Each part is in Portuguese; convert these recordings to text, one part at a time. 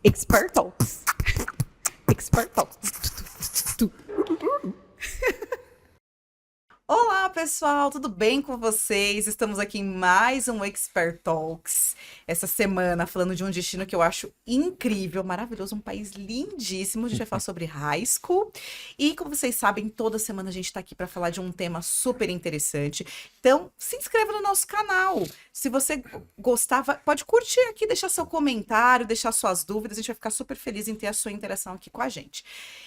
Expert Talks. Expert Talks. Olá, pessoal, tudo bem com vocês? Estamos aqui em mais um Expert Talks. Essa semana falando de um destino que eu acho incrível, maravilhoso, um país lindíssimo. A gente vai falar sobre high school. E como vocês sabem, toda semana a gente está aqui para falar de um tema super interessante. Então, se inscreva no nosso canal. Se você gostava, pode curtir aqui, deixar seu comentário, deixar suas dúvidas. A gente vai ficar super feliz em ter a sua interação aqui com a gente.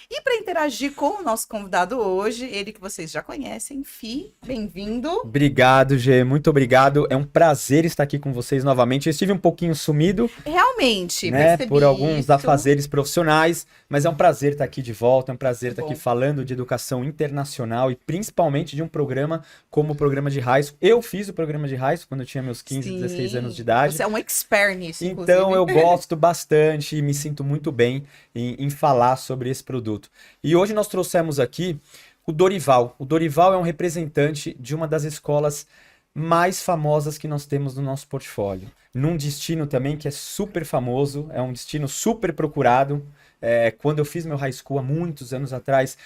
E para interagir com o nosso convidado hoje, ele que vocês já conhecem, Fih, bem-vindo. Obrigado, Gê, muito obrigado. É um prazer estar aqui com vocês novamente. Eu estive um pouquinho sumido, Realmente, né, percebi por alguns isso. afazeres profissionais, mas é um prazer estar aqui de volta, é um prazer estar Bom. aqui falando de educação internacional e principalmente de um programa como o programa de high school. Eu fiz o programa de high school quando eu tinha meus 15, 16 anos de idade. Você é um expert nisso, Então inclusive. eu gosto bastante e me sinto muito bem em falar sobre esse produto. E hoje nós trouxemos aqui o Dorival. O Dorival é um representante de uma das escolas mais famosas que nós temos no nosso portfólio. Num destino também que é super famoso, é um destino super procurado. Quando eu fiz meu high school há muitos anos atrás,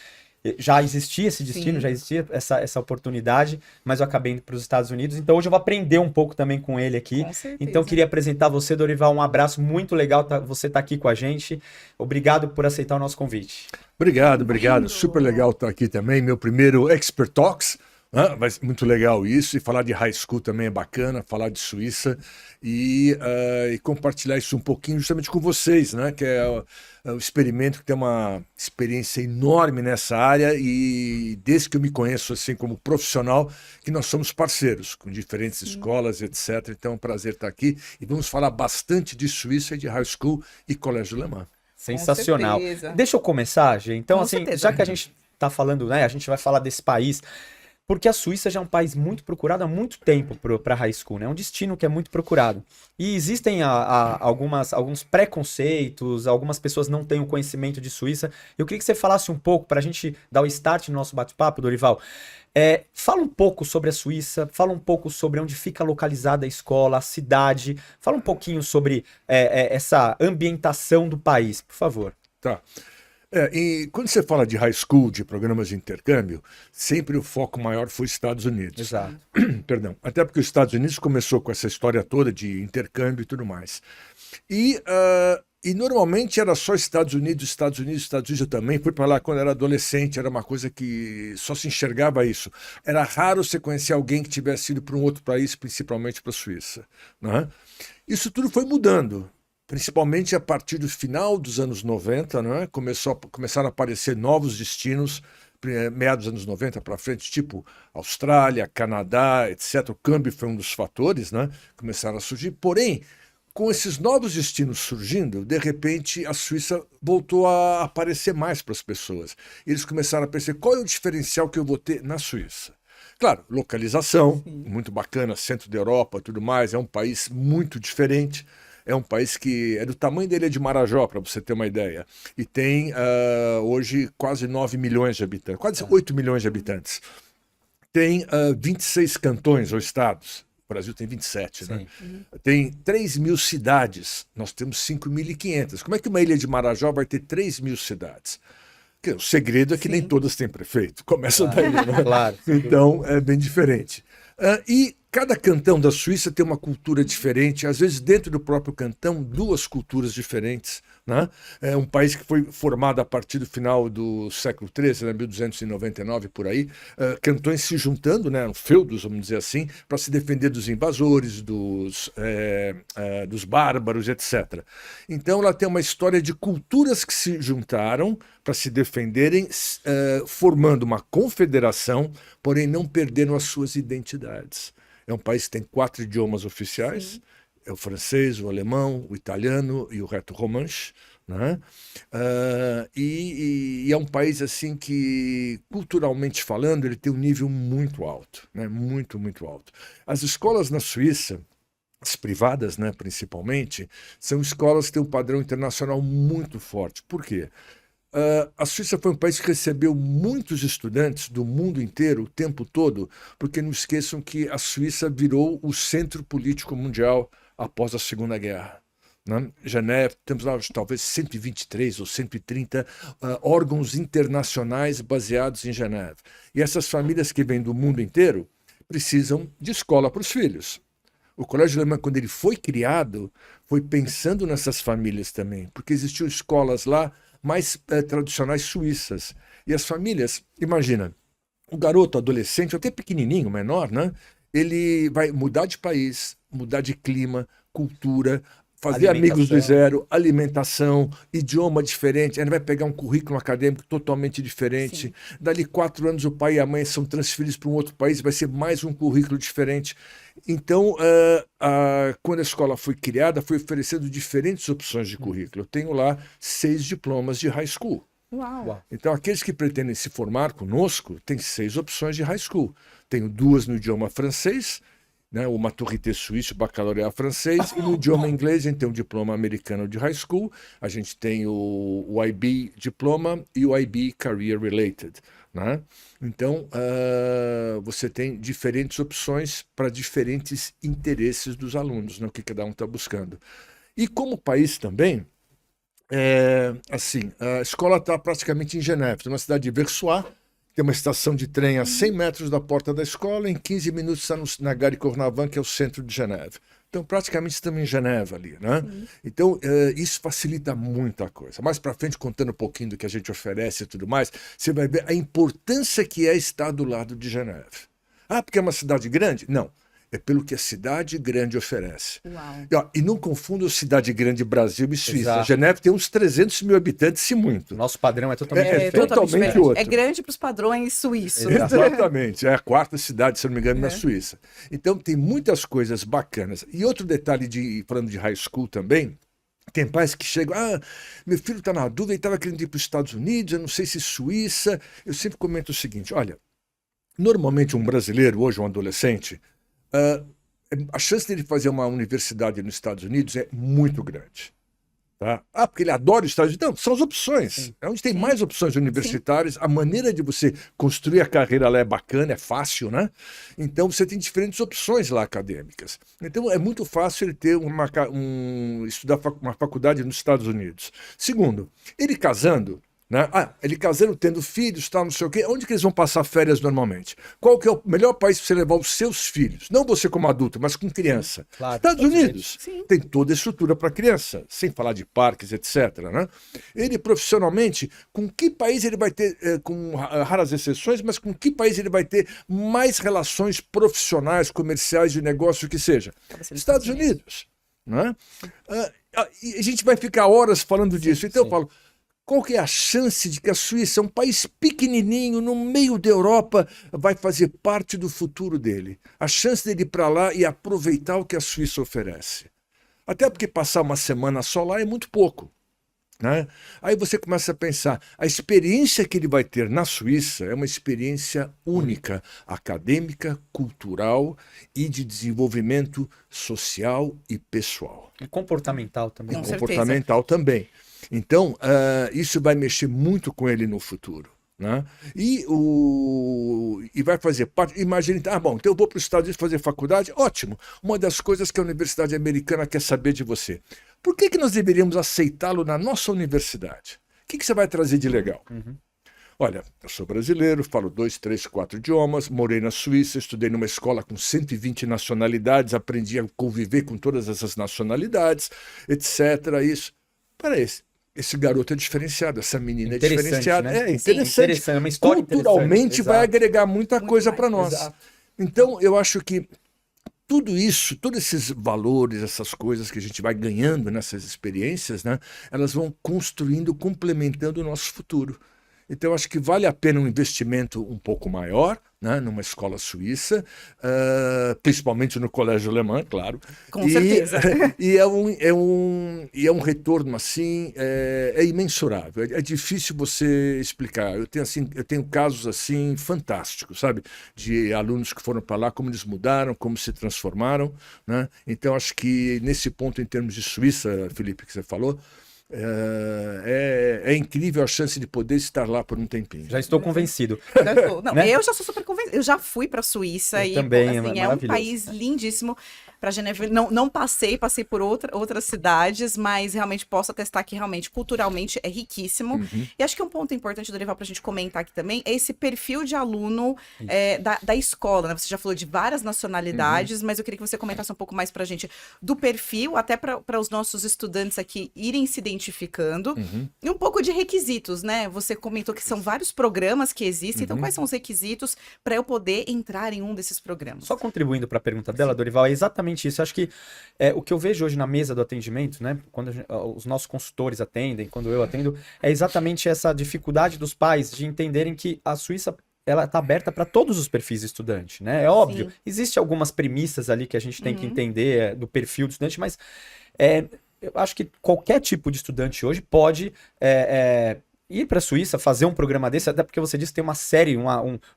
já existia esse destino, Sim. já existia essa oportunidade, mas eu acabei indo para os Estados Unidos. Então hoje eu vou aprender um pouco também com ele aqui. Com certeza. Então eu queria apresentar você, Dorival. Um abraço muito legal você estar aqui com a gente. Obrigado por aceitar o nosso convite. Obrigado. Lindo. Super legal estar aqui também. Meu primeiro Expert Talks. Mas muito legal isso. E falar de high school também é bacana, falar de Suíça e compartilhar isso um pouquinho justamente com vocês, né? Que é o experimento que tem uma experiência enorme nessa área e desde que eu me conheço assim como profissional, que nós somos parceiros com diferentes escolas, etc. Então é um prazer estar aqui e vamos falar bastante de Suíça e de high school e colégio alemão. Sensacional. certeza. Deixa eu começar, Gê. Então, Com assim, certeza. já que a gente está falando, né? A gente vai falar desse país. Porque a Suíça já é um país muito procurado há muito tempo para high school, né? É um destino que é muito procurado. E existem alguns preconceitos, algumas pessoas não têm o conhecimento de Suíça. Eu queria que você falasse um pouco, para a gente dar o start no nosso bate-papo, Dorival. Fala um pouco sobre a Suíça, fala um pouco sobre onde fica localizada a escola, a cidade. Fala um pouquinho sobre essa ambientação do país, por favor. Tá. E quando você fala de high school, de programas de intercâmbio, sempre o foco maior foi Estados Unidos. Exato. Perdão. Até porque os Estados Unidos começou com essa história toda de intercâmbio e tudo mais. E normalmente era só Estados Unidos, Estados Unidos, Estados Unidos. Eu também fui para lá quando era adolescente, era uma coisa que só se enxergava isso. Era raro você conhecer alguém que tivesse ido para um outro país, principalmente para a Suíça, né? Isso tudo foi mudando. Principalmente a partir do final dos anos 90, né? Começaram a aparecer novos destinos, meados dos anos 90 para frente, tipo Austrália, Canadá, etc. O câmbio foi um dos fatores, né? Começaram a surgir. Porém, com esses novos destinos surgindo, de repente a Suíça voltou a aparecer mais para as pessoas. Eles começaram a perceber qual é o diferencial que eu vou ter na Suíça. Claro, localização, muito bacana, centro da Europa, tudo mais, é um país muito diferente. É um país que é do tamanho da Ilha de Marajó, para você ter uma ideia. E tem hoje quase 9 milhões de habitantes, quase 8 milhões de habitantes. Tem 26 cantões ou estados. O Brasil tem 27, né? Tem 3 mil cidades, nós temos 5.500. Como é que uma ilha de Marajó vai ter 3 mil cidades? O segredo é que nem todas têm prefeito. Começa daí, né? Claro. Então é bem diferente. E cada cantão da Suíça tem uma cultura diferente, às vezes dentro do próprio cantão, duas culturas diferentes, né? É um país que foi formado a partir do final do século XIII, né, 1299 por aí, cantões se juntando, né, feudos, vamos dizer assim, para se defender dos invasores, dos bárbaros, etc. Então ela tem uma história de culturas que se juntaram para se defenderem, formando uma confederação, porém não perderam as suas identidades. É um país que tem 4 idiomas oficiais. Sim. É o francês, o alemão, o italiano e o reto-romanche, né? E é um país assim que, culturalmente falando, ele tem um nível muito alto, né? Muito, muito alto. As escolas na Suíça, as privadas, né, principalmente, são escolas que têm um padrão internacional muito forte. Por quê? A Suíça foi um país que recebeu muitos estudantes do mundo inteiro o tempo todo, porque não esqueçam que a Suíça virou o centro político mundial após a Segunda Guerra. né? Geneve, temos lá talvez 123 ou 130 órgãos internacionais baseados em Geneve. E essas famílias que vêm do mundo inteiro precisam de escola para os filhos. O Colégio Alemão, quando ele foi criado, foi pensando nessas famílias também, porque existiam escolas lá mais tradicionais suíças. E as famílias, imagina, o garoto, adolescente, até pequenininho, menor, né? Ele vai mudar de país, mudar de clima, cultura, fazer amigos do zero, alimentação, idioma diferente. Ele vai pegar um currículo acadêmico totalmente diferente. Sim. Dali 4 anos, o pai e a mãe são transferidos para um outro país, vai ser mais um currículo diferente. Então, quando a escola foi criada, foi oferecendo diferentes opções de currículo. Eu tenho lá 6 diplomas de high school. Uau. Então, aqueles que pretendem se formar conosco, têm 6 opções de high school. Tenho 2 no idioma francês, né, o Maturité suíço, o bacalaureat francês, e no idioma inglês a gente tem um diploma americano de high school, a gente tem o IB diploma e o IB Career Related. Né? Então, você tem diferentes opções para diferentes interesses dos alunos, né, o que cada um está buscando. E como país também, a escola está praticamente em Geneve, na cidade de Versoix. Tem uma estação de trem a 100 metros da porta da escola, em 15 minutos está na Gare Cornavin, que é o centro de Geneve. Então, praticamente estamos em Geneve ali, né? Então, isso facilita muita coisa. Mais para frente, contando um pouquinho do que a gente oferece e tudo mais, você vai ver a importância que é estar do lado de Geneve. Ah, porque é uma cidade grande? Não. É pelo que a cidade grande oferece. E não confunda cidade grande Brasil e Suíça. Exato. Geneve tem uns 300 mil habitantes, se muito. Nosso padrão é totalmente diferente. Totalmente outro. É grande para os padrões suíços. Exatamente. É a 4ª cidade, se não me engano, na Suíça. Então tem muitas coisas bacanas. E outro detalhe, falando de high school também, tem pais que chegam, meu filho está na dúvida, ele estava querendo ir para os Estados Unidos, eu não sei se Suíça. Eu sempre comento o seguinte, olha, normalmente um brasileiro, hoje um adolescente, a chance dele fazer uma universidade nos Estados Unidos é muito grande. Tá? Porque ele adora os Estados Unidos. Não, são as opções. Sim. É onde tem mais opções universitárias. Sim. A maneira de você construir a carreira lá é bacana, é fácil, né? Então você tem diferentes opções lá acadêmicas. Então é muito fácil ele ter estudar uma faculdade nos Estados Unidos. Segundo, ele casando, né? Ele casando, tendo filhos, tal, não sei o quê. Onde que eles vão passar férias normalmente? Qual que é o melhor país para você levar os seus filhos? Não você como adulto, mas com criança. Claro, Estados Unidos. Tem toda a estrutura para criança, sem falar de parques, etc. Né? Ele profissionalmente, com que país ele vai ter, com raras exceções, mas com que país ele vai ter mais relações profissionais, comerciais, de negócio, que seja? Estados Unidos. Né? E a gente vai ficar horas falando disso. Então eu falo, qual que é a chance de que a Suíça, um país pequenininho, no meio da Europa, vai fazer parte do futuro dele? A chance dele ir para lá e aproveitar o que a Suíça oferece. Até porque passar uma semana só lá é muito pouco. Né? Aí você começa a pensar, a experiência que ele vai ter na Suíça é uma experiência única, acadêmica, cultural e de desenvolvimento social e pessoal. E comportamental também. Com comportamental certeza. Também. Então, isso vai mexer muito com ele no futuro. Né? E vai fazer parte. Imagina, então eu vou para os Estados Unidos fazer faculdade? Ótimo. Uma das coisas que a Universidade Americana quer saber de você. Por que nós deveríamos aceitá-lo na nossa universidade? O que você vai trazer de legal? Olha, eu sou brasileiro, falo 2, 3, 4 idiomas, morei na Suíça, estudei numa escola com 120 nacionalidades, aprendi a conviver com todas essas nacionalidades, etc. Isso. Peraí. Esse garoto é diferenciado, essa menina é diferenciada. Né? É interessante. É uma história culturalmente vai Exato. agregar muita coisa para nós. Exato. Então, eu acho que tudo isso, todos esses valores, essas coisas que a gente vai ganhando nessas experiências, né, elas vão construindo, complementando o nosso futuro. Então, eu acho que vale a pena um investimento um pouco maior, né, numa escola suíça, principalmente no colégio alemão, claro. Com certeza. E é um retorno assim, é imensurável. É difícil você explicar. Eu tenho casos assim fantásticos, sabe, de alunos que foram para lá, como eles mudaram, como se transformaram, né? Então, acho que nesse ponto, em termos de Suíça, Felipe, que você falou, É incrível a chance de poder estar lá por um tempinho. Já estou convencido. Não, Né? eu já sou super convencida. Eu já fui para a Suíça Eu e também, assim, é um maravilhoso. país lindíssimo. Para Genebra, não passei por outras cidades, mas realmente posso atestar que realmente culturalmente é riquíssimo. E acho que um ponto importante, Dorival, para a gente comentar aqui também é esse perfil de aluno da escola, né? Você já falou de várias nacionalidades, mas eu queria que você comentasse um pouco mais para a gente do perfil, até para os nossos estudantes aqui irem se identificando, e um pouco de requisitos, né? Você comentou que são vários programas que existem, então quais são os requisitos para eu poder entrar em um desses programas? Só contribuindo para a pergunta dela, Dorival, é exatamente isso. Acho que o que eu vejo hoje na mesa do atendimento, né, quando os nossos consultores atendem, quando eu atendo, é exatamente essa dificuldade dos pais de entenderem que a Suíça ela está aberta para todos os perfis de estudante, né? É óbvio, existe algumas premissas ali que a gente tem que entender do perfil do estudante, mas eu acho que qualquer tipo de estudante hoje pode ir para a Suíça, fazer um programa desse, até porque você disse que tem uma série,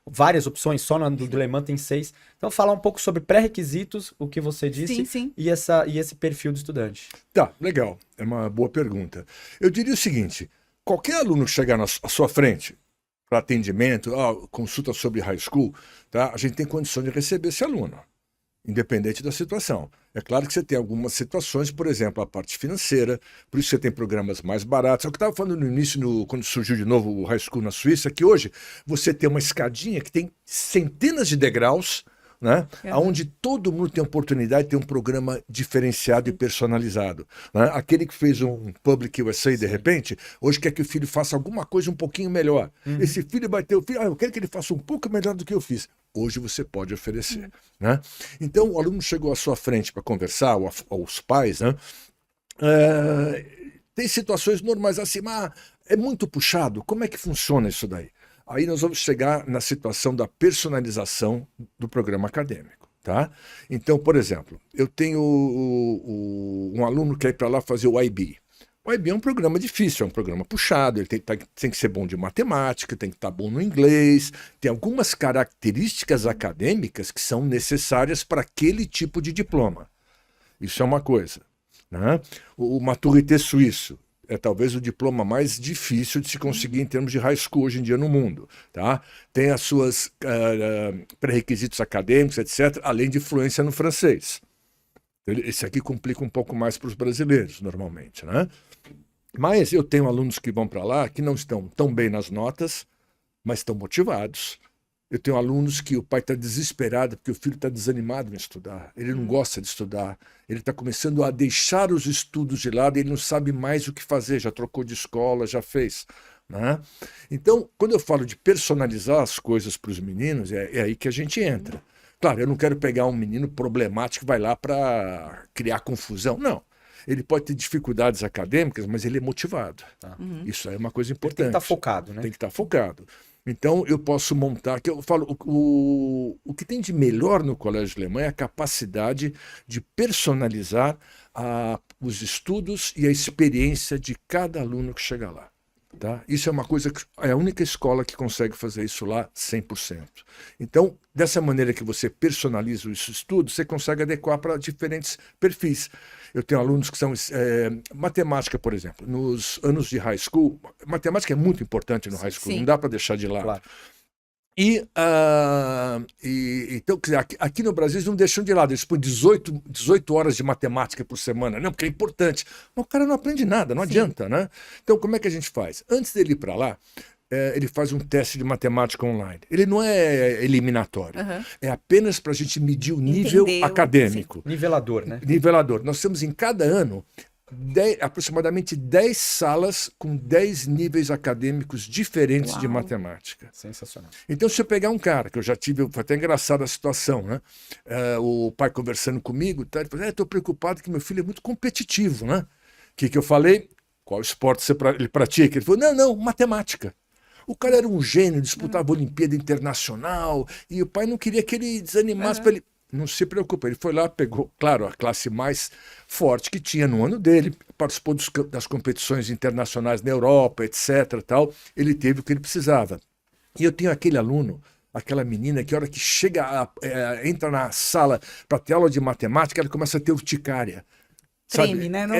várias opções, só no do Le Mans tem 6. Então, falar um pouco sobre pré-requisitos, o que você disse, Sim. e esse perfil do estudante. Tá, legal. É uma boa pergunta. Eu diria o seguinte, qualquer aluno que chegar à sua frente para atendimento, consulta sobre high school, tá? A gente tem condição de receber esse aluno, independente da situação. É claro que você tem algumas situações, por exemplo, a parte financeira, por isso você tem programas mais baratos. É o que eu estava falando no início, quando surgiu de novo o high school na Suíça, que hoje você tem uma escadinha que tem centenas de degraus, né? Onde todo mundo tem oportunidade de ter um programa diferenciado e personalizado. Né? Aquele que fez um Public USA de repente, hoje quer que o filho faça alguma coisa um pouquinho melhor. Esse filho vai ter o filho, eu quero que ele faça um pouco melhor do que eu fiz. Hoje você pode oferecer. Né? Então o aluno chegou à sua frente para conversar, aos pais, né? Tem situações normais assim, é muito puxado, como é que funciona isso daí? Aí nós vamos chegar na situação da personalização do programa acadêmico, tá? Então, por exemplo, eu tenho um aluno que quer ir para lá fazer o IB. O IB é um programa difícil, é um programa puxado, ele tem que ser bom de matemática, tem que estar bom no inglês, tem algumas características acadêmicas que são necessárias para aquele tipo de diploma. Isso é uma coisa. Né? O Maturité suíço é talvez o diploma mais difícil de se conseguir em termos de high school hoje em dia no mundo. Tá? Tem as suas pré-requisitos acadêmicos, etc., além de fluência no francês. Esse aqui complica um pouco mais para os brasileiros, normalmente. Né? Mas eu tenho alunos que vão para lá que não estão tão bem nas notas, mas estão motivados. Eu tenho alunos que o pai está desesperado porque o filho está desanimado em estudar. Ele não gosta de estudar. Ele está começando a deixar os estudos de lado e ele não sabe mais o que fazer. Já trocou de escola, já fez. Né? Então, quando eu falo de personalizar as coisas para os meninos, é aí que a gente entra. Claro, eu não quero pegar um menino problemático que vai lá para criar confusão. Não. Ele pode ter dificuldades acadêmicas, mas ele é motivado. Isso aí é uma coisa importante. Tem que estar focado, né? Tem que estar focado. Então, eu posso montar, que eu falo, o que tem de melhor no Colégio Alemão é a capacidade de personalizar os estudos e a experiência de cada aluno que chega lá. Tá? Isso é uma coisa que é a única escola que consegue fazer isso lá 100%. Então, dessa maneira que você personaliza os estudos, você consegue adequar para diferentes perfis. Eu tenho alunos que são matemática, por exemplo. Nos anos de high school, matemática é muito importante no high school, não dá para deixar de lado. Claro. Então, aqui no Brasil eles não deixam de lado, eles põem 18 horas de matemática por semana, não, porque é importante. Mas o cara não aprende nada, não adianta, né? Então, como é que a gente faz? Antes dele ir para lá, ele faz um teste de matemática online. Ele não é eliminatório, é apenas para a gente medir o nível acadêmico. Nivelador, né? Nivelador. Nós temos em cada ano aproximadamente 10 salas com 10 níveis acadêmicos diferentes de matemática. Sensacional. Então, se eu pegar um cara, que eu já tive, foi até engraçada a situação, né? O pai conversando comigo, tá? Ele falou, estou preocupado que meu filho é muito competitivo, né? O que eu falei? Qual esporte ele pratica? Ele falou, não, matemática. O cara era um gênio, disputava a Olimpíada Internacional, e o pai não queria que ele desanimasse para ele. Não se preocupa, ele foi lá, pegou, claro, a classe mais forte que tinha no ano dele, participou das competições internacionais na Europa, etc. Tal. Ele teve o que ele precisava. E eu tenho aquele aluno, aquela menina, que a hora que chega, entra na sala para ter aula de matemática, ela começa a ter urticária. Treme, né? Não...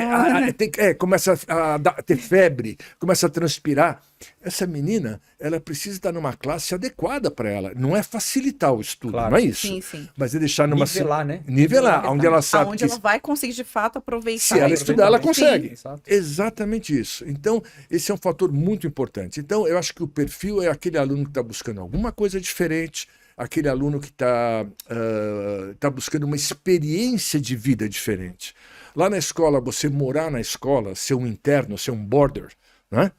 Começa a ter febre, começa a transpirar. Essa menina, ela precisa estar numa classe adequada para ela. Não é facilitar o estudo, Claro. não é isso? Sim, sim. Mas é deixar numa... Nivelar, né? Nivelar, onde ela sabe Aonde que... ela vai conseguir, de fato, aproveitar. Se ela estudar, ela consegue. Exato. Exatamente isso. Então, esse é um fator muito importante. Então, eu acho que o perfil é aquele aluno que está buscando alguma coisa diferente, aquele aluno que está buscando uma experiência de vida diferente. Lá na escola, você morar na escola, ser um interno, ser um boarder, né?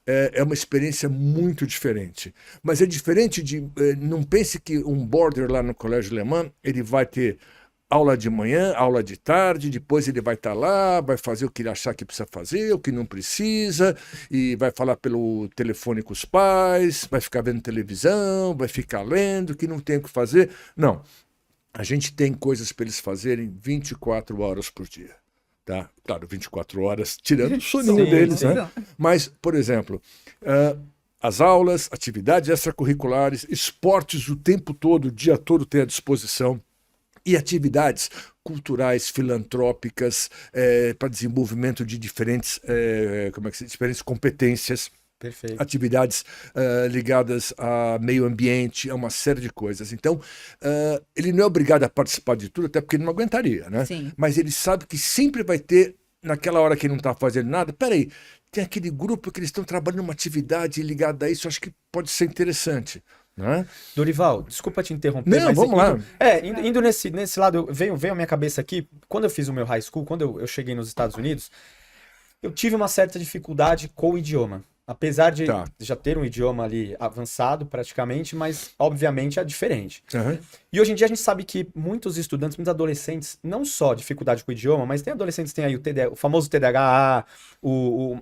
É uma experiência muito diferente. Mas é diferente de... Não pense que um boarder lá no Colégio Alemão, ele vai ter aula de manhã, aula de tarde, depois ele vai estar lá, vai fazer o que ele achar que precisa fazer, o que não precisa, e vai falar pelo telefone com os pais, vai ficar vendo televisão, vai ficar lendo, que não tem o que fazer. Não. A gente tem coisas para eles fazerem 24 horas por dia. Tá? Claro, 24 horas, tirando o soninho deles, né? Mas, por exemplo, as aulas, atividades extracurriculares, esportes o tempo todo, o dia todo tem à disposição, e atividades culturais, filantrópicas, para desenvolvimento de diferentes competências. Perfeito. Atividades ligadas a meio ambiente, a uma série de coisas. Então, ele não é obrigado a participar de tudo, até porque ele não aguentaria, né? Sim. Mas ele sabe que sempre vai ter, naquela hora que ele não está fazendo nada, peraí, tem aquele grupo que eles estão trabalhando uma atividade ligada a isso, acho que pode ser interessante. Né? Dorival, desculpa te interromper. Não, mas vamos lá. Indo nesse lado, veio à minha cabeça aqui, quando eu fiz o meu high school, quando eu cheguei nos Estados Unidos, eu tive uma certa dificuldade com o idioma. Apesar de já ter um idioma ali avançado praticamente, mas obviamente é diferente. Uhum. E hoje em dia a gente sabe que muitos estudantes, muitos adolescentes, não só dificuldade com o idioma, mas tem adolescentes que têm aí o famoso TDAH,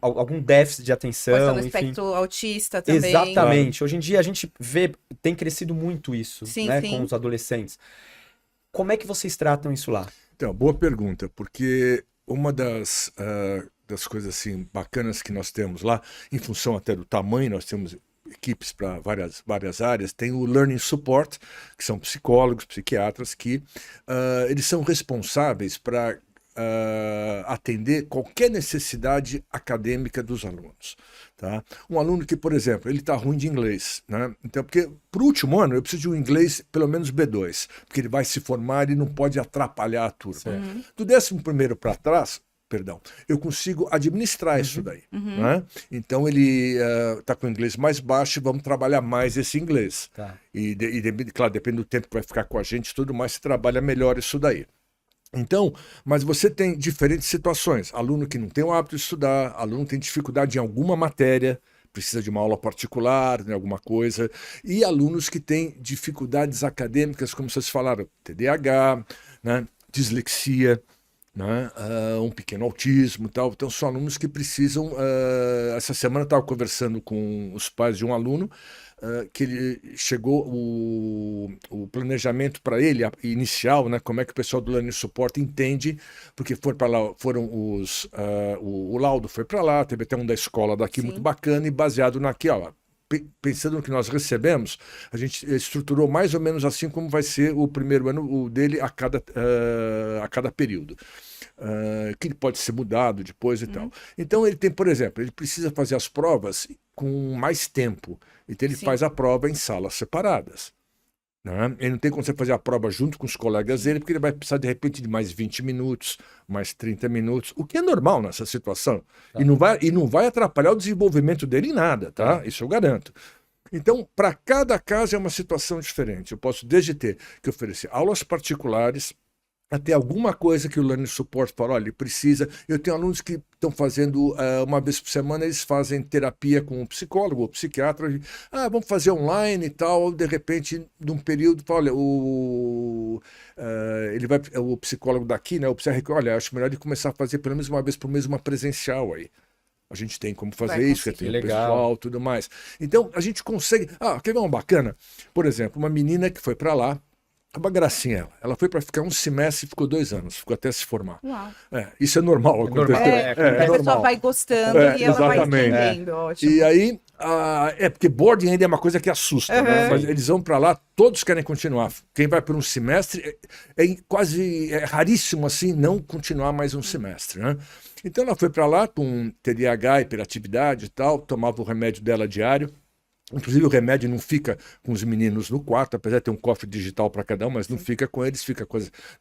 algum déficit de atenção, Pode estar no enfim. espectro autista também. Exatamente. Hoje em dia a gente vê, tem crescido muito isso, Sim, né, sim. com os adolescentes. Como é que vocês tratam isso lá? Então, boa pergunta, porque uma das coisas assim bacanas que nós temos lá, em função até do tamanho, nós temos equipes para várias áreas, tem o Learning Support, que são psicólogos, psiquiatras, que eles são responsáveis para atender qualquer necessidade acadêmica dos alunos. Tá? Um aluno que, por exemplo, ele está ruim de inglês, né? Então, porque para o último ano eu preciso de um inglês pelo menos B2, porque ele vai se formar e não pode atrapalhar a turma. Uhum. Do 11º para trás, eu consigo administrar isso daí. Uhum. Né? Então ele está com o inglês mais baixo e vamos trabalhar mais esse inglês. Tá. Claro, depende do tempo que vai ficar com a gente e tudo mais, você trabalha melhor isso daí. Então, mas você tem diferentes situações. Aluno que não tem o hábito de estudar, aluno que tem dificuldade em alguma matéria, precisa de uma aula particular, né, alguma coisa, e alunos que têm dificuldades acadêmicas, como vocês falaram, TDAH, né, dislexia, né, um pequeno autismo e tal. Então são alunos que precisam... essa semana eu estava conversando com os pais de um aluno que ele chegou o planejamento para ele inicial, né, como é que o pessoal do Learning Support entende, porque foram o laudo foi para lá, teve até um da escola daqui. Sim. Muito bacana, e baseado naquilo, pensando no que nós recebemos, a gente estruturou mais ou menos assim como vai ser o primeiro ano dele a cada período. Que pode ser mudado depois e tal. Então ele tem, por exemplo, ele precisa fazer as provas com mais tempo. Então ele faz a prova em salas separadas. Né? Ele não tem como você fazer a prova junto com os colegas dele, porque ele vai precisar de repente de mais 20 minutos, mais 30 minutos, o que é normal nessa situação. Tá. E não vai atrapalhar o desenvolvimento dele em nada, tá? Isso eu garanto. Então, para cada caso é uma situação diferente. Eu posso desde ter que oferecer aulas particulares, até alguma coisa que o Learning Support fala, olha, ele precisa... Eu tenho alunos que estão fazendo, uma vez por semana, eles fazem terapia com um psicólogo ou psiquiatra. Vamos fazer online e tal. De repente, num período, olha, o psicólogo daqui, né, o psiquiatra, olha, acho melhor ele começar a fazer pelo menos uma vez por mês uma presencial aí. A gente tem como fazer isso, que tem o pessoal, tudo mais. Então, a gente consegue... quer ver uma bacana? Por exemplo, uma menina que foi para lá, uma gracinha ela foi para ficar um semestre e ficou 2 anos, ficou até se formar. Uau. Isso é normal acontecer. A pessoa vai gostando e ela vai entendendo. Ótimo. E aí Porque boarding ainda é uma coisa que assusta, né? Mas eles vão para lá, todos querem continuar. Quem vai por um semestre é raríssimo assim não continuar mais um semestre, né? Então ela foi para lá com TDAH, hiperatividade e tal, tomava o remédio dela diário. Inclusive o remédio não fica com os meninos no quarto, apesar de ter um cofre digital para cada um, mas não fica com eles, fica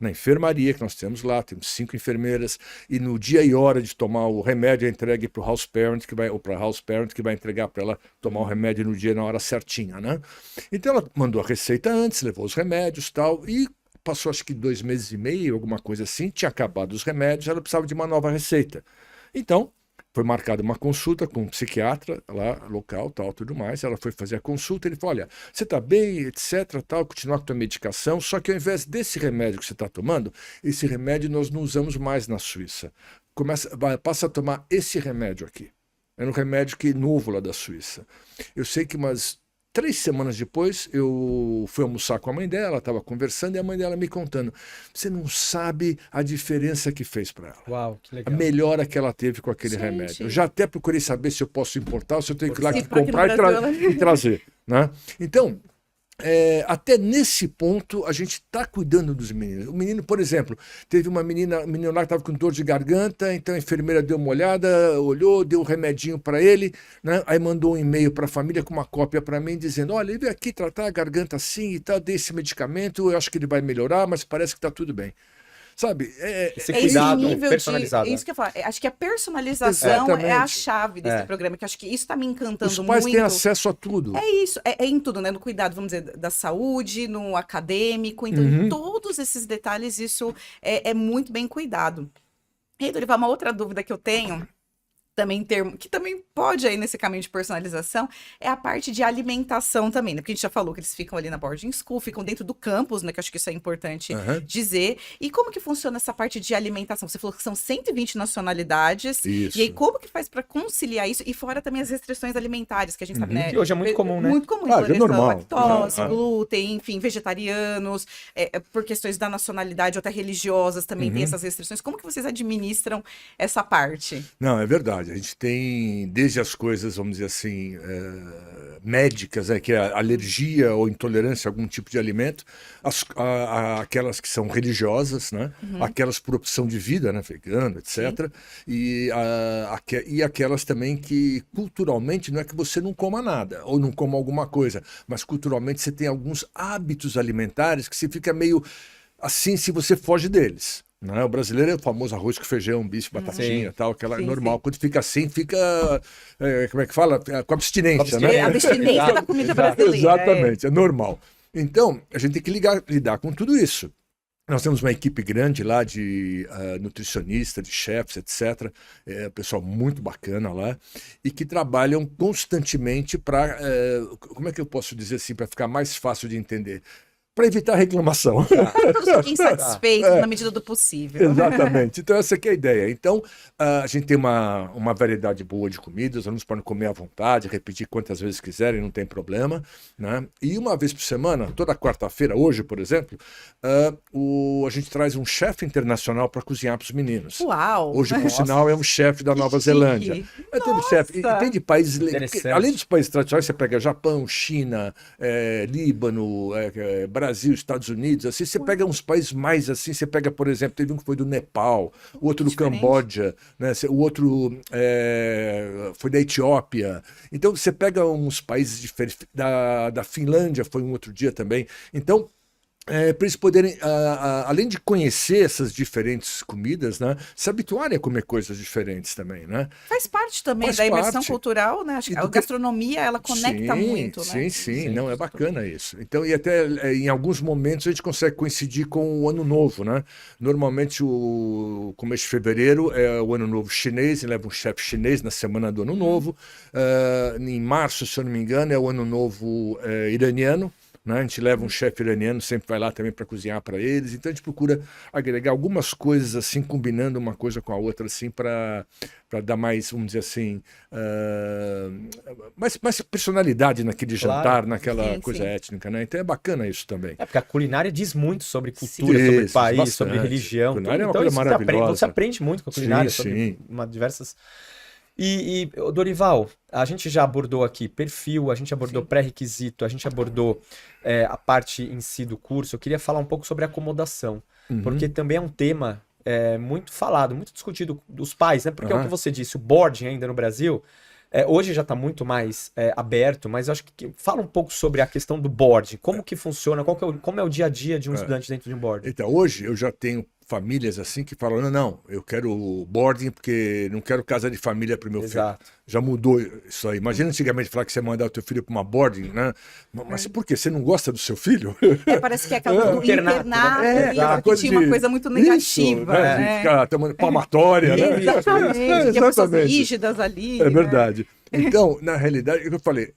na enfermaria que nós temos lá, temos 5 enfermeiras, e no dia e hora de tomar o remédio é entregue para o house parent, ou para a house parent, que vai entregar para ela tomar o remédio no dia e na hora certinha, né? Então ela mandou a receita antes, levou os remédios e tal, e passou acho que 2 meses e meio, alguma coisa assim, tinha acabado os remédios, ela precisava de uma nova receita. Então, foi marcada uma consulta com um psiquiatra lá, local, tal, tudo mais. Ela foi fazer a consulta, ele falou, olha, você está bem, etc, tal, continuar com a tua medicação, só que ao invés desse remédio que você está tomando, esse remédio nós não usamos mais na Suíça. Passa a tomar esse remédio aqui. Era um remédio novo lá da Suíça. Eu sei que umas 3 semanas depois, eu fui almoçar com a mãe dela, estava conversando, e a mãe dela me contando. Você não sabe a diferença que fez para ela. Uau, que legal. A melhora que ela teve com aquele remédio. Eu já até procurei saber se eu posso importar ou se eu tenho que ir lá comprar e trazer. Né? Então, até nesse ponto, a gente está cuidando dos meninos. O menino, por exemplo, teve um menino lá que estava com dor de garganta, então a enfermeira deu uma olhada, olhou, deu um remedinho para ele, né? Aí mandou um e-mail para a família com uma cópia para mim, dizendo, olha, ele veio aqui tratar a garganta assim e tal, dei esse medicamento, eu acho que ele vai melhorar, mas parece que está tudo bem. Sabe? Esse cuidado nível personalizado. Isso que eu falo. Acho que a personalização Exatamente. é a chave desse programa, que acho que isso está me encantando muito. Os pais têm acesso a tudo. É isso, é em tudo, né? No cuidado, vamos dizer, da saúde, no acadêmico. Então, em todos esses detalhes, isso é muito bem cuidado. E aí, Dorival, uma outra dúvida que eu tenho, também que também pode aí nesse caminho de personalização, é a parte de alimentação também, né? Porque a gente já falou que eles ficam ali na boarding school, ficam dentro do campus, né? Que eu acho que isso é importante dizer. E como que funciona essa parte de alimentação? Você falou que são 120 nacionalidades. Isso. E aí, como que faz para conciliar isso? E fora também as restrições alimentares, que a gente sabe, né? Que hoje é muito comum, né? Muito comum. É normal. Lactose, glúten, enfim, vegetarianos, por questões da nacionalidade ou até religiosas também tem essas restrições. Como que vocês administram essa parte? Não, é verdade. A gente tem desde as coisas, vamos dizer assim, médicas, que é a alergia ou intolerância a algum tipo de alimento, aquelas que são religiosas, né? Aquelas por opção de vida, né? Vegano, etc. E aquelas também que culturalmente não é que você não coma nada ou não coma alguma coisa, mas culturalmente você tem alguns hábitos alimentares que você fica meio assim se você foge deles. Não, o brasileiro é o famoso arroz com feijão, bife, batatinha, tal, aquela normal. Quando fica assim, fica, como é que fala? Com abstinência, né? A abstinência da comida brasileira. Exatamente, é normal. Então, a gente tem que lidar com tudo isso. Nós temos uma equipe grande lá de nutricionistas, de chefs, etc. Pessoal muito bacana lá e que trabalham constantemente para, como é que eu posso dizer assim, para ficar mais fácil de entender? Para evitar reclamação. Todos fiquem satisfeitos na medida do possível. Exatamente. Então, essa aqui é a ideia. Então, a gente tem uma variedade boa de comidas, os alunos podem comer à vontade, repetir quantas vezes quiserem, não tem problema. Né? E uma vez por semana, toda quarta-feira, hoje, por exemplo, a gente traz um chefe internacional para cozinhar para os meninos. Uau! Hoje, por sinal, é um chefe da Nova Zelândia. Tem chefe, e tem de países... Além dos países tradicionais, você pega Japão, China, Líbano, Brasil, Estados Unidos, assim, você pega uns países mais assim, você pega, por exemplo, teve um que foi do Nepal, o outro do Camboja, né? O outro foi da Etiópia. Então, você pega uns países diferentes, da Finlândia, foi um outro dia também. Então, para eles poderem, além de conhecer essas diferentes comidas, né, se habituarem a comer coisas diferentes também, né? Faz parte também da imersão cultural, né? Acho que a gastronomia, ela conecta muito, né? Sim, não, é bacana isso. Então, e até em alguns momentos a gente consegue coincidir com o Ano Novo, né? Normalmente o começo de fevereiro é o Ano Novo chinês, e leva um chefe chinês na semana do Ano Novo. Em março, se eu não me engano, é o Ano Novo iraniano. Né? A gente leva um chefe iraniano, sempre vai lá também para cozinhar para eles. Então a gente procura agregar algumas coisas assim, combinando uma coisa com a outra, assim, para dar mais, vamos dizer assim, mais personalidade naquele jantar, naquela coisa étnica, né? Então é bacana isso também. Porque a culinária diz muito sobre cultura, sobre país, bastante. sobre religião. A culinária é uma então, coisa maravilhosa. Você aprende muito com a culinária, sim. sobre diversas... Dorival, a gente já abordou aqui perfil, a gente abordou pré-requisito, a gente abordou a parte em si do curso. Eu queria falar um pouco sobre acomodação, porque também é um tema muito falado, muito discutido dos pais, né? Porque é o que você disse, o boarding ainda no Brasil, hoje já está muito mais aberto, mas eu acho que fala um pouco sobre a questão do boarding, como que funciona, como é o dia a dia de um estudante dentro de um boarding. Então, hoje eu já tenho famílias assim que falam, não, eu quero boarding porque não quero casa de família para o meu filho. Já mudou isso aí. Imagina antigamente falar que você mandar o teu filho para uma boarding, né? Mas por quê? Você não gosta do seu filho? Parece que é aquela coisa do internato, que tinha uma coisa muito negativa. Isso, né? Ficar tomando palmatória, né? Exatamente. Tinha pessoas rígidas ali. É verdade. Então, na realidade, é o que eu falei,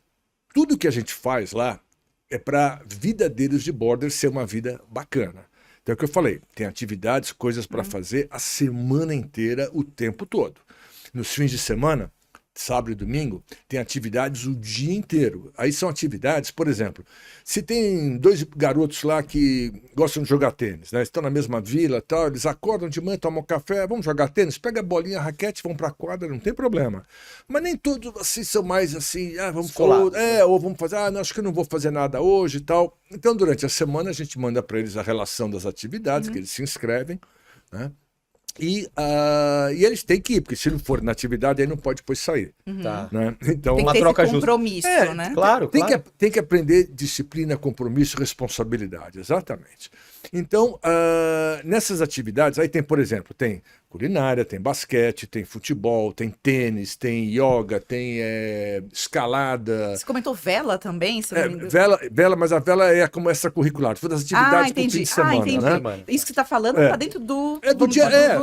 tudo que a gente faz lá é para a vida deles de border ser uma vida bacana. Então é o que eu falei, tem atividades, coisas para fazer a semana inteira, o tempo todo. Nos fins de semana, sábado e domingo, tem atividades o dia inteiro. Aí são atividades, por exemplo, se tem 2 garotos lá que gostam de jogar tênis, né? Estão na mesma vila, tal, eles acordam de manhã, tomam café, vamos jogar tênis, pega a bolinha, a raquete, vão para a quadra, não tem problema. Mas nem todos assim são mais assim, vamos falar, ou vamos fazer, não, acho que eu não vou fazer nada hoje e tal. Então, durante a semana, a gente manda para eles a relação das atividades, que eles se inscrevem, né? E eles têm que ir, porque se não for na atividade, aí não pode depois sair. Tá. Né? Então, tem que ter troca esse compromisso, né? Claro, tem que aprender disciplina, compromisso, responsabilidade, exatamente. Então, nessas atividades, aí tem, por exemplo, tem culinária, tem basquete, tem futebol, tem tênis, tem yoga, tem escalada. Você comentou vela também? Vela, mas a vela é como extracurricular, todas as atividades do fim de semana. Né? Isso que você está falando está dentro do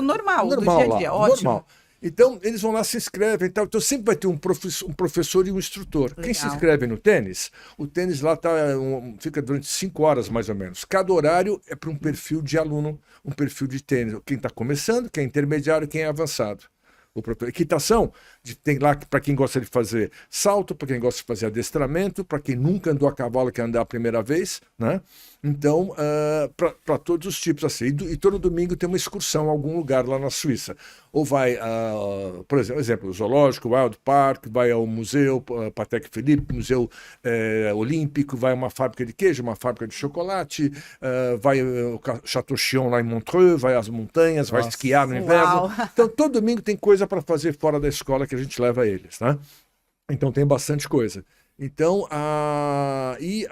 normal, do dia a dia. Lá, ótimo. Normal. Então, eles vão lá, se inscrevem e tal. Então, sempre vai ter um professor e um instrutor. Legal. Quem se inscreve no tênis, o tênis lá fica durante 5 horas, mais ou menos. Cada horário é para um perfil de aluno, um perfil de tênis. Quem está começando, quem é intermediário, quem é avançado. Equitação, tem lá para quem gosta de fazer salto, para quem gosta de fazer adestramento, para quem nunca andou a cavalo, quer andar a primeira vez, né? Então, para todos os tipos assim. E todo domingo tem uma excursão a algum lugar lá na Suíça. Ou vai, por exemplo, o Zoológico, o Wild Park, vai ao Museu Patek Philippe, Museu Olímpico, vai a uma fábrica de queijo, uma fábrica de chocolate, vai ao Chateau Chion lá em Montreux, vai às montanhas, vai esquiar no inverno. Então, todo domingo tem coisa para fazer fora da escola que a gente leva eles, né? Então, tem bastante coisa. Então, e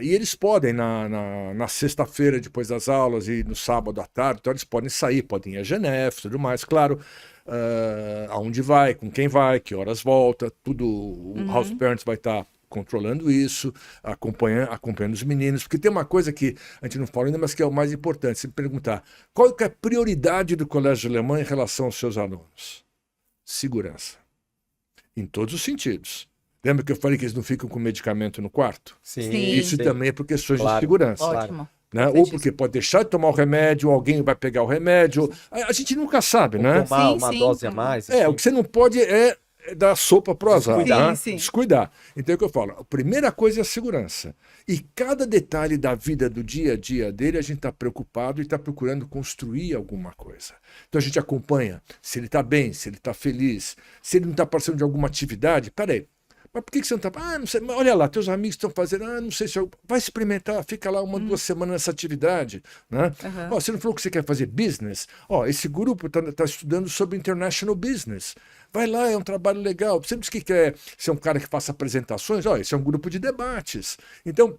eles podem, na sexta-feira, depois das aulas, e no sábado à tarde, então eles podem sair, podem ir a Geneve, tudo mais, claro, aonde vai, com quem vai, que horas volta, tudo, o House Parents vai estar controlando isso, acompanhando os meninos, porque tem uma coisa que a gente não fala ainda, mas que é o mais importante, se perguntar, qual que é a prioridade do Colégio Alemão em relação aos seus alunos? Segurança. Em todos os sentidos. Lembra que eu falei que eles não ficam com medicamento no quarto? Sim. Isso também é por questões de segurança. Ótimo. Né? Ou porque pode deixar de tomar o remédio, ou alguém vai pegar o remédio. A gente nunca sabe, né? Tomar uma dose a mais. O que você não pode é dar sopa pro azar. Descuidar. Então é o que eu falo. A primeira coisa é a segurança. E cada detalhe da vida, do dia a dia dele, a gente está preocupado e está procurando construir alguma coisa. Então a gente acompanha se ele está bem, se ele está feliz, se ele não está passando de alguma atividade. Peraí. Mas por que você não está... não sei, olha lá, teus amigos estão fazendo... não sei se... Vai experimentar, fica lá 1-2 semanas nessa atividade. Né? Você não falou que você quer fazer business? Esse grupo está estudando sobre international business. Vai lá, é um trabalho legal. Você não diz que quer ser um cara que faça apresentações? Esse é um grupo de debates. Então,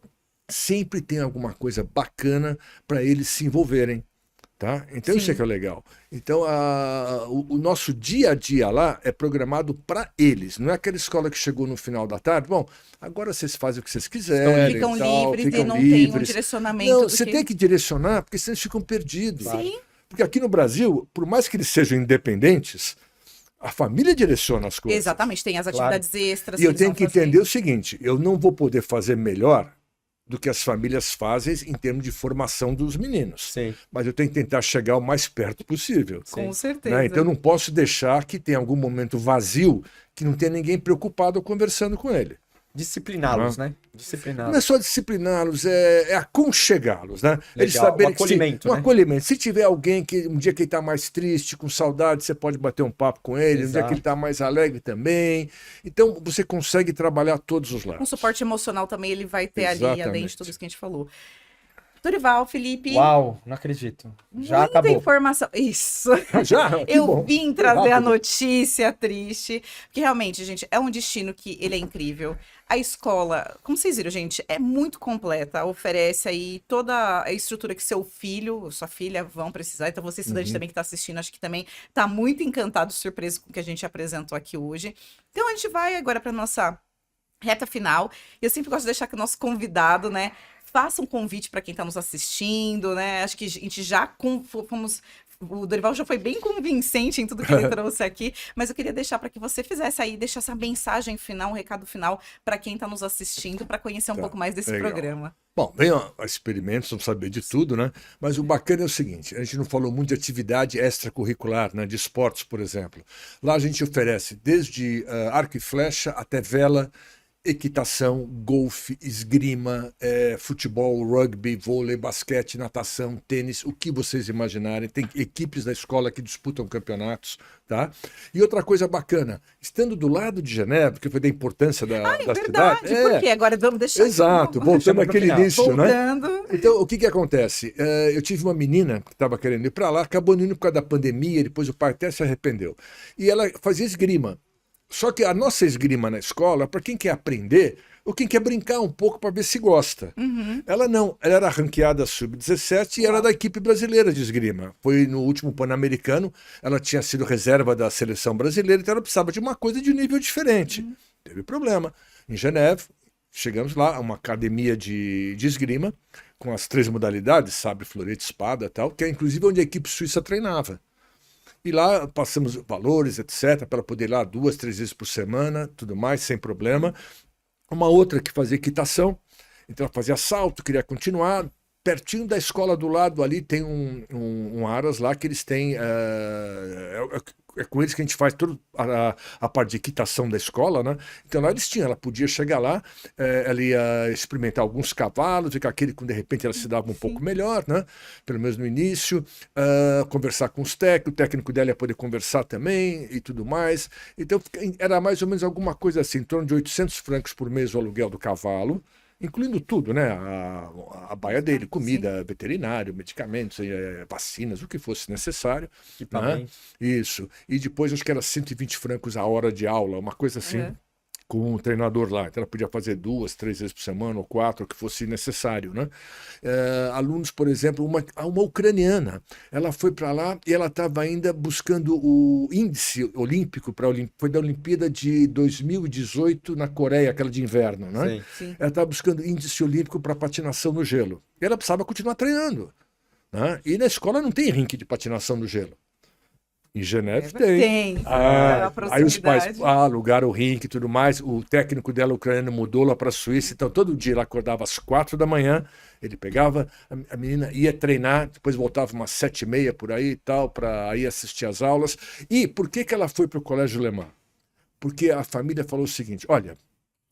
sempre tem alguma coisa bacana para eles se envolverem. Tá? Então isso é que é legal. Então o nosso dia a dia lá é programado para eles. Não é aquela escola que chegou no final da tarde. Bom, agora vocês fazem o que vocês quiserem. Ficam livres e não tem um direcionamento. Não, você tem que direcionar, porque senão eles ficam perdidos. Sim. Porque aqui no Brasil, por mais que eles sejam independentes, a família direciona as coisas. Exatamente, tem as atividades extras. E eu tenho que entender o seguinte, eu não vou poder fazer melhor do que as famílias fazem em termos de formação dos meninos. Sim. Mas eu tenho que tentar chegar o mais perto possível. Com certeza. Né? Então eu não posso deixar que tenha algum momento vazio que não tenha ninguém preocupado ou conversando com ele. Discipliná-los, né? Não é Discipliná-los. só discipliná-los, é aconchegá-los, né? Eles Legal. saberem Um acolhimento, um né? acolhimento. Se tiver alguém que um dia que ele está mais triste, com saudade, você pode bater um papo com ele. Um dia Exato. que ele está mais alegre também. Então, você consegue trabalhar todos os Um lados. suporte emocional também ele vai ter ali, além de Exatamente. tudo isso que a gente falou. Dorival, Felipe, Uau, não acredito. Já muita acabou. informação. Isso. Já? Que Eu bom. vim trazer a Rápido. notícia triste, porque realmente, gente, é um destino que ele é incrível. A escola, como vocês viram, gente, é muito completa, oferece aí toda a estrutura que seu filho, sua filha vão precisar. Então, você estudante também que está assistindo, acho que também está muito encantado, surpreso com o que a gente apresentou aqui hoje. Então, a gente vai agora para nossa reta final. E eu sempre gosto de deixar que o nosso convidado, né, faça um convite para quem está nos assistindo, né? Acho que a gente já fomos. O Dorival já foi bem convincente em tudo que ele trouxe aqui, mas eu queria deixar para que você fizesse aí, deixasse a mensagem final, um recado final para quem está nos assistindo, para conhecer um Tá, pouco mais desse legal. programa. Bom, venham a experimentos, não saber de tudo, né? Mas o bacana é o seguinte, a gente não falou muito de atividade extracurricular, né? De esportes, por exemplo. Lá a gente oferece desde arco e flecha até vela, equitação, golfe, esgrima, futebol, rugby, vôlei, basquete, natação, tênis, o que vocês imaginarem. Tem equipes da escola que disputam campeonatos, tá? E outra coisa bacana, estando do lado de Genebra, porque foi da importância da Verdade, cidade. porque agora vamos deixar. Exato, Deixa voltando pro àquele final. início, né? Voltando. Então, o que que acontece? Eu tive uma menina que estava querendo ir para lá, acabou não indo por causa da pandemia, depois o pai até se arrependeu. E ela fazia esgrima. Só que a nossa esgrima na escola, para quem quer aprender, ou quem quer brincar um pouco para ver se gosta. Ela não, ela era ranqueada sub-17 e era da equipe brasileira de esgrima. Foi no último Pan-Americano, ela tinha sido reserva da seleção brasileira, então ela precisava de uma coisa de nível diferente. Teve problema. Em Genebra, chegamos lá, uma academia de esgrima, com as 3 modalidades, sabre, florete, espada e tal, que é inclusive onde a equipe suíça treinava. E lá passamos valores, etc., para poder ir lá 2, 3 vezes por semana, tudo mais, sem problema. Uma outra que fazia equitação, então ela fazia salto, queria continuar. Pertinho da escola do lado ali tem um aras lá que eles têm. É com eles que a gente faz toda a parte de equitação da escola, né? Então lá eles tinham, ela podia chegar lá, ela ia experimentar alguns cavalos, ver que aquele com de repente ela se dava um pouco melhor, né? Pelo menos no início, conversar com os técnicos, o técnico dela ia poder conversar também e tudo mais. Então era mais ou menos alguma coisa assim, em torno de 800 francos por mês o aluguel do cavalo, incluindo tudo, né? A baia dele, comida, veterinário, medicamentos, vacinas, o que fosse necessário. Equipamento. Né? Isso. E depois acho que era 120 francos a hora de aula, uma coisa assim. Com um treinador lá. Então ela podia fazer 2, 3 vezes por semana, ou 4, o que fosse necessário. Né? Alunos, por exemplo, uma ucraniana, ela foi para lá e ela estava ainda buscando o índice olímpico, foi da Olimpíada de 2018 na Coreia, aquela de inverno. Né? Sim. Ela estava buscando índice olímpico para patinação no gelo. E ela precisava continuar treinando. Né? E na escola não tem rink de patinação no gelo. Em Genebra tem. Aí os pais alugaram o rink e tudo mais. O técnico dela, ucraniano, mudou lá para a Suíça. Então, todo dia ela acordava às 4 da manhã. Ele pegava, a menina ia treinar, depois voltava umas 7h30 por aí e tal, para ir assistir às aulas. E por que ela foi para o Colégio Alemão? Porque a família falou o seguinte: olha,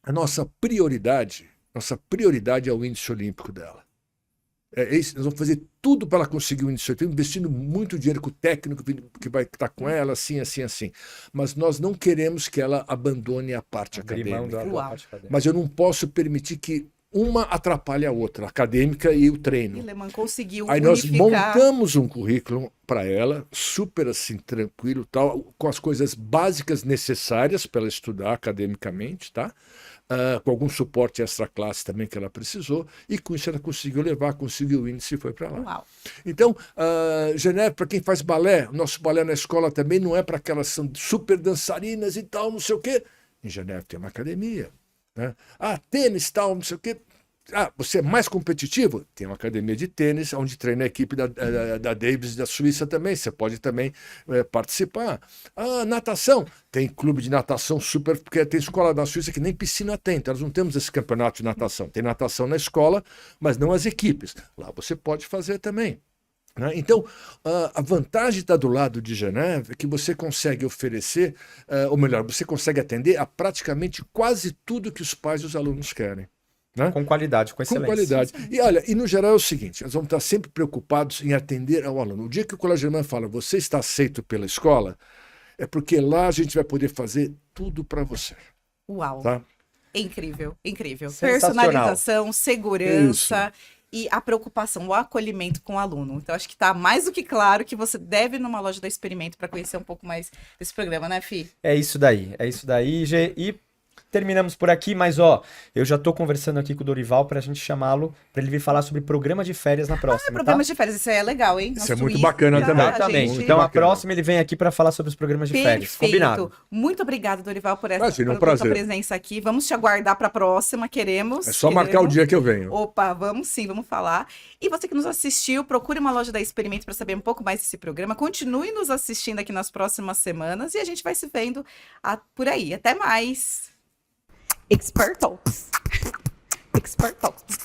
a nossa prioridade é o índice olímpico dela. Nós vamos fazer tudo para ela conseguir o índice olímpico, investindo muito dinheiro com o técnico que vai estar com ela, assim. Mas nós não queremos que ela abandone a parte acadêmica. Mas eu não posso permitir que uma atrapalhe a outra, a acadêmica e o treino. E Lehmann conseguiu Aí nós montamos um currículo para ela, super assim, tranquilo, tal, com as coisas básicas necessárias para ela estudar academicamente, tá? Com algum suporte extra-classe também que ela precisou, e com isso ela conseguiu o índice e foi para lá. Uau. Então, Genebra, para quem faz balé, o nosso balé na escola também não é para aquelas são super dançarinas e tal, não sei o quê. Em Genebra tem uma academia. Né? Tênis, tal, não sei o quê. Você é mais competitivo? Tem uma academia de tênis, onde treina a equipe da Davis da Suíça também. Você pode também participar. Natação. Tem clube de natação super, porque tem escola na Suíça que nem piscina tem. Então nós não temos esse campeonato de natação. Tem natação na escola, mas não as equipes. Lá você pode fazer também. Né? Então, a vantagem de estar do lado de Genebra é que você consegue oferecer, ou melhor, você consegue atender a praticamente quase tudo que os pais e os alunos querem. Né? Com qualidade, com Com excelência. qualidade. E olha, e no geral é o seguinte, nós vamos estar sempre preocupados em atender ao aluno. O dia que o Colégio Germano fala, você está aceito pela escola, é porque lá a gente vai poder fazer tudo para você. Uau. Tá? Incrível, incrível. Sensacional. Personalização, segurança e a preocupação, o acolhimento com o aluno. Então, acho que está mais do que claro que você deve ir numa loja da Experimento para conhecer um pouco mais desse programa, né, Fi? É isso daí, Gê. E terminamos por aqui, mas ó, eu já tô conversando aqui com o Dorival pra gente chamá-lo, pra ele vir falar sobre programa de férias na próxima, Programas tá? de férias, isso aí é legal, hein? Isso é muito bacana Suíça, também. Exatamente. gente. Então a bacana. próxima ele vem aqui pra falar sobre os programas de férias. Combinado. Perfeito. Muito obrigada, Dorival, por essa Imagina, um por sua prazer. presença aqui. Vamos te aguardar para a próxima, queremos. É só marcar o dia que eu venho. Opa, vamos sim, vamos falar. E você que nos assistiu, procure uma loja da Experimento para saber um pouco mais desse programa. Continue nos assistindo aqui nas próximas semanas e a gente vai se vendo por aí. Até mais. Expert Talks. Expert Talks.